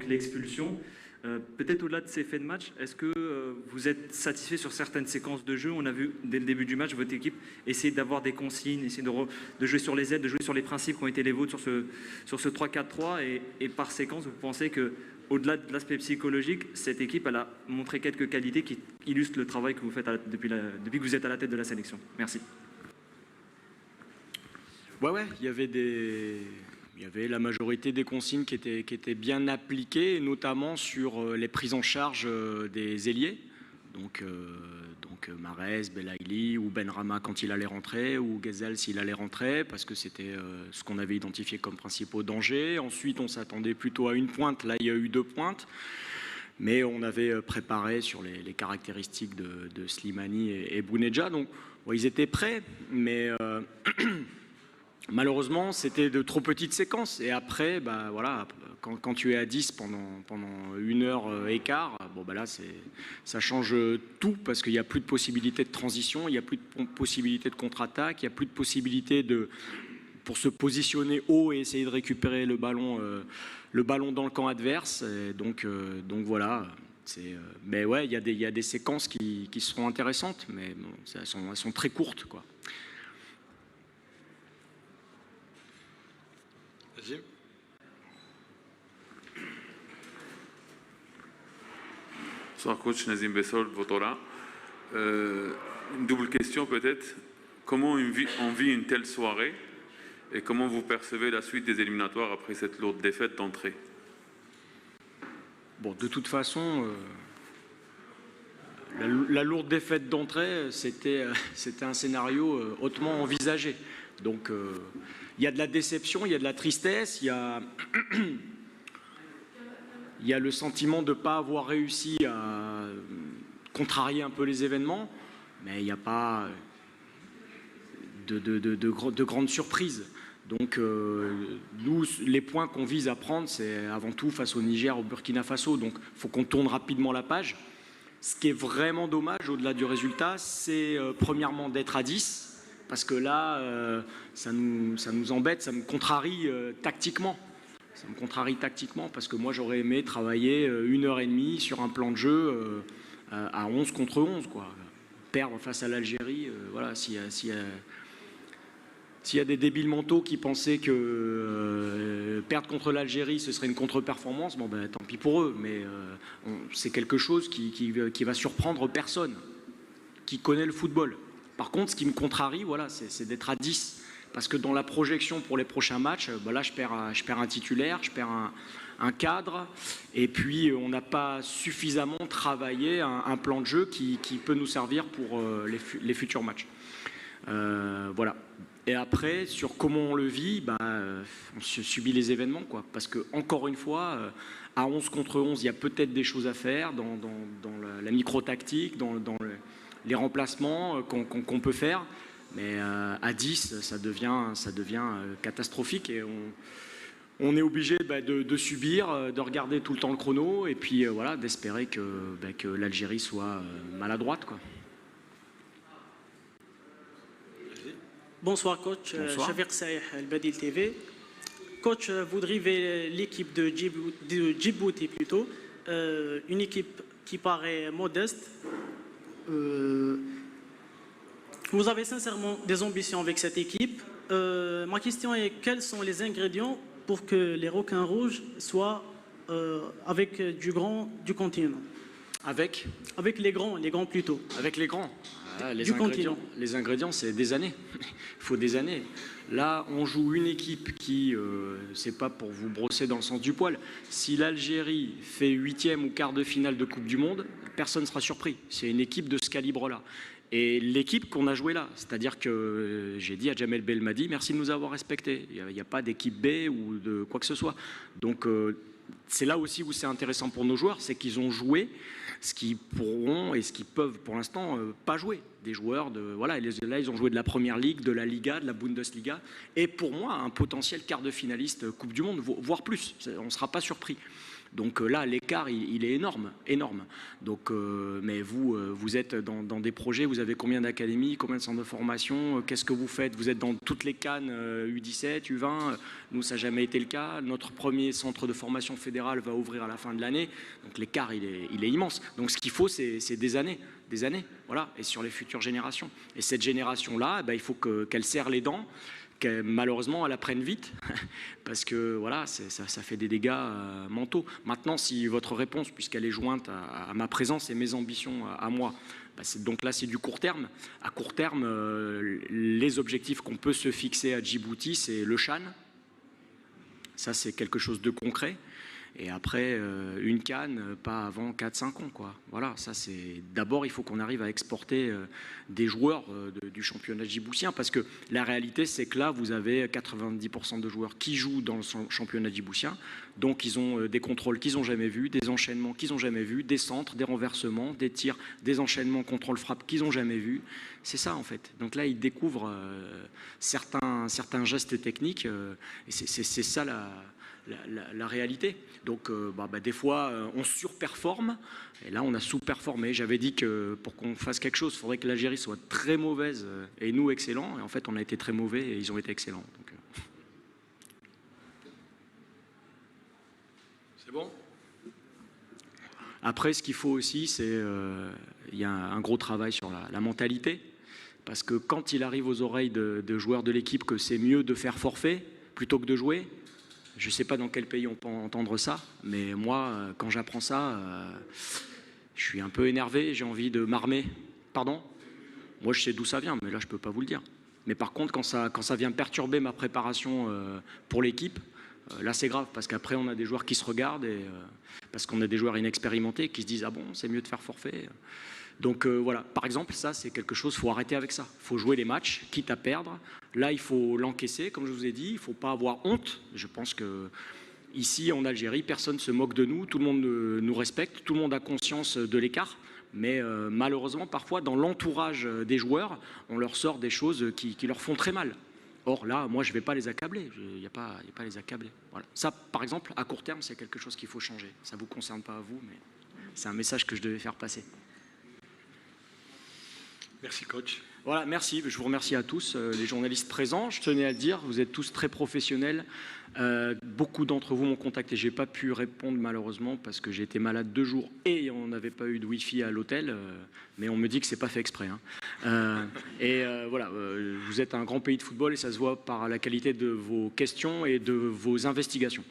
avec l'expulsion. Peut-être au-delà de ces faits de match, est-ce que vous êtes satisfait sur certaines séquences de jeu? On a vu dès le début du match votre équipe essayer d'avoir des consignes, essayer de jouer sur les aides, de jouer sur les principes qui ont été les vôtres sur ce 3-4-3 et par séquence, vous pensez que au-delà de l'aspect psychologique, cette équipe elle a montré quelques qualités qui illustrent le travail que vous faites depuis que vous êtes à la tête de la sélection? Merci. Ouais, il y avait la majorité des consignes qui étaient bien appliquées, notamment sur les prises en charge des ailiers. Donc Mahrez, Belaïli ou Benrahma quand il allait rentrer, ou Ghezzal s'il allait rentrer, parce que c'était ce qu'on avait identifié comme principaux dangers. Ensuite, on s'attendait plutôt à une pointe. Là, il y a eu 2 pointes. Mais on avait préparé sur les caractéristiques de Slimani et Bounedjah. Donc, bon, ils étaient prêts, mais malheureusement, c'était de trop petites séquences. Et après, bah, voilà, quand tu es à 10 pendant 1 heure et quart, bon, bah là, ça change tout parce qu'il n'y a plus de possibilité de transition, il n'y a plus de possibilité de contre-attaque, il n'y a plus de possibilité pour se positionner haut et essayer de récupérer le ballon dans le camp adverse. Et donc voilà. Mais ouais, il y a des séquences qui seront intéressantes, mais bon, elles sont très courtes, quoi. Vas-y. Bonsoir coach, Nazim Bessol, Votola. Une double question peut-être. Comment on vit une telle soirée et comment vous percevez la suite des éliminatoires après cette lourde défaite d'entrée? Bon, de toute façon, la lourde défaite d'entrée, c'était un scénario hautement envisagé. Donc, il y a de la déception, il y a de la tristesse, il y a le sentiment de ne pas avoir réussi à contrarier un peu les événements, mais il n'y a pas de grandes surprises. Donc, nous, les points qu'on vise à prendre, c'est avant tout face au Niger, au Burkina Faso. Donc, il faut qu'on tourne rapidement la page. Ce qui est vraiment dommage, au-delà du résultat, c'est premièrement d'être à 10, parce que là, ça nous embête, ça me contrarie tactiquement. Ça me contrarie tactiquement, parce que moi, j'aurais aimé travailler 1 heure et demie sur un plan de jeu à 11 contre 11, quoi. Perdre face à l'Algérie, voilà, s'il y a des débiles mentaux qui pensaient que perdre contre l'Algérie, ce serait une contre-performance, bon ben tant pis pour eux, mais c'est quelque chose qui va surprendre personne, qui connaît le football. Par contre, ce qui me contrarie, voilà, c'est d'être à 10. Parce que dans la projection pour les prochains matchs, ben là, je perds un titulaire, je perds un cadre, et puis on n'a pas suffisamment travaillé un plan de jeu qui peut nous servir pour les futurs matchs. Voilà. Et après, sur comment on le vit, bah, on subit les événements, quoi. Parce que, encore une fois, à 11 contre 11, il y a peut-être des choses à faire dans la micro-tactique, dans les remplacements qu'on peut faire. Mais à 10, ça devient catastrophique et on est obligé de subir, de regarder tout le temps le chrono et puis voilà, d'espérer que l'Algérie soit maladroite, quoi. Bonsoir coach, Shafiq Saïh, Al-Badil TV. Coach, vous drivez l'équipe de Djibouti plutôt, une équipe qui paraît modeste. Vous avez sincèrement des ambitions avec cette équipe. Ma question est, quels sont les ingrédients pour que les requins rouges soient avec du continent? Avec les grands plutôt. Avec les grands. Ah, les ingrédients, c'est des années. Il faut des années. Là, on joue une équipe qui, c'est pas pour vous brosser dans le sens du poil, si l'Algérie fait 8e ou quart de finale de Coupe du Monde, personne ne sera surpris. C'est une équipe de ce calibre-là. Et l'équipe qu'on a jouée là, c'est-à-dire que j'ai dit à Jamel Belmadi, merci de nous avoir respectés. Il n'y a pas d'équipe B ou de quoi que ce soit. Donc, c'est là aussi où c'est intéressant pour nos joueurs, c'est qu'ils ont joué ce qu'ils pourront et ce qu'ils peuvent pour l'instant pas jouer. Des joueurs, voilà, là ils ont joué de la Première Ligue, de la Liga, de la Bundesliga, et pour moi un potentiel quart de finaliste Coupe du Monde, voire plus, on ne sera pas surpris. Donc là, l'écart, il est énorme, énorme. Donc, mais vous êtes dans des projets, vous avez combien d'académies, combien de centres de formation, qu'est-ce que vous faites? Vous êtes dans toutes les cannes U17, U20, nous ça n'a jamais été le cas. Notre premier centre de formation fédéral va ouvrir à la fin de l'année, donc l'écart il est immense. Donc ce qu'il faut, c'est des années, voilà, et sur les futures générations. Et cette génération-là, il faut qu'elle serre les dents, malheureusement, elle apprenne vite, parce que voilà, ça fait des dégâts mentaux. Maintenant, si votre réponse, puisqu'elle est jointe à ma présence et mes ambitions à moi, donc là, c'est du court terme. À court terme, les objectifs qu'on peut se fixer à Djibouti, c'est le CHAN. Ça, c'est quelque chose de concret. Et après, une CAN, pas avant 4-5 ans, quoi. Voilà, ça c'est... D'abord, il faut qu'on arrive à exporter des joueurs du championnat djiboutien, parce que la réalité, c'est que là, vous avez 90% de joueurs qui jouent dans le championnat djiboutien, donc ils ont des contrôles qu'ils n'ont jamais vus, des enchaînements qu'ils n'ont jamais vus, des centres, des renversements, des tirs, des enchaînements contrôle-frappe qu'ils n'ont jamais vus. C'est ça, en fait. Donc là, ils découvrent certains gestes techniques, et c'est ça la réalité. Donc des fois on surperforme et là on a sous-performé. J'avais dit que pour qu'on fasse quelque chose, il faudrait que l'Algérie soit très mauvaise et nous excellents, et en fait on a été très mauvais et ils ont été excellents. Donc, c'est bon. Après, ce qu'il faut aussi, c'est il y a un gros travail sur la mentalité, parce que quand il arrive aux oreilles de joueurs de l'équipe que c'est mieux de faire forfait plutôt que de jouer, je ne sais pas dans quel pays on peut entendre ça, mais moi, quand j'apprends ça, je suis un peu énervé, j'ai envie de m'armer. Pardon? Moi, je sais d'où ça vient, mais là, je ne peux pas vous le dire. Mais par contre, quand ça vient perturber ma préparation pour l'équipe, là, c'est grave, parce qu'après, on a des joueurs qui se regardent, et parce qu'on a des joueurs inexpérimentés qui se disent « Ah bon, c'est mieux de faire forfait ». Donc voilà, par exemple, ça c'est quelque chose, il faut arrêter avec ça. Il faut jouer les matchs, quitte à perdre. Là, il faut l'encaisser, comme je vous ai dit, il ne faut pas avoir honte. Je pense que ici, en Algérie, personne ne se moque de nous, tout le monde nous respecte, tout le monde a conscience de l'écart. Mais malheureusement, parfois, dans l'entourage des joueurs, on leur sort des choses qui leur font très mal. Or là, moi, je ne vais pas les accabler, il n'y a pas à les accabler. Voilà. Ça, par exemple, à court terme, c'est quelque chose qu'il faut changer. Ça ne vous concerne pas à vous, mais c'est un message que je devais faire passer. Merci coach. Voilà, merci. Je vous remercie à tous, les journalistes présents. Je tenais à le dire, vous êtes tous très professionnels. Beaucoup d'entre vous m'ont contacté. Je n'ai pas pu répondre malheureusement parce que j'ai été malade 2 jours et on n'avait pas eu de Wi-Fi à l'hôtel. Mais on me dit que ce n'est pas fait exprès. Voilà, vous êtes un grand pays de football et ça se voit par la qualité de vos questions et de vos investigations.